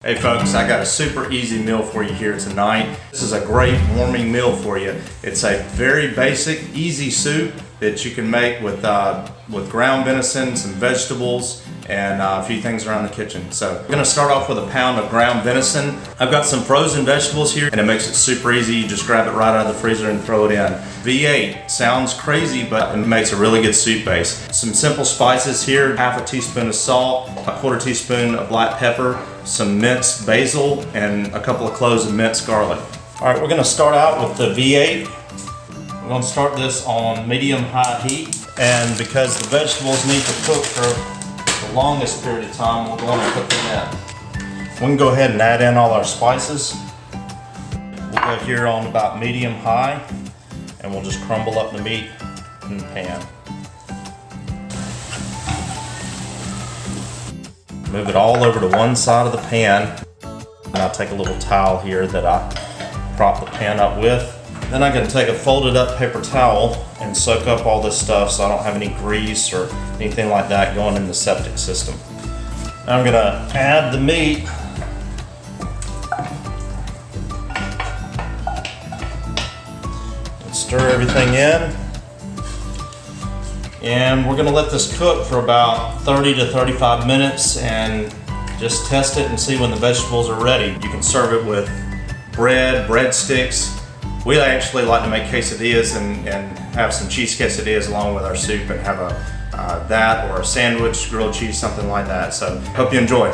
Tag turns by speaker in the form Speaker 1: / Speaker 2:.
Speaker 1: Hey folks, I got a super easy meal for you here tonight. This is a great warming meal for you. It's a very basic, easy soup that you can make with ground venison, some vegetables, and a few things around the kitchen. So we're gonna start off with a pound of ground venison. I've got some frozen vegetables here, and it makes it super easy. You just grab it right out of the freezer and throw it in. V8 sounds crazy, but it makes a really good soup base. Some simple spices here, half a teaspoon of salt, a quarter teaspoon of black pepper, some minced basil, and a couple of cloves of minced garlic. All right, we're gonna start out with the V8. We're gonna start this on medium-high heat, and because the vegetables need to cook for the longest period of time, we're going to put them in. We can go ahead and add in all our spices. We'll go here on about medium-high, and we'll just crumble up the meat in the pan. Move it all over to one side of the pan. And I'll take a little towel here that I prop the pan up with. Then I'm going to take a folded up paper towel and soak up all this stuff so I don't have any grease or anything like that going in the septic system. Now I'm going to add the meat. And stir everything in. And we're going to let this cook for about 30 to 35 minutes and just test it and see when the vegetables are ready. You can serve it with bread, breadsticks. We actually like to make quesadillas and have some cheese quesadillas along with our soup and have that or a sandwich, grilled cheese, something like that. So hope you enjoy.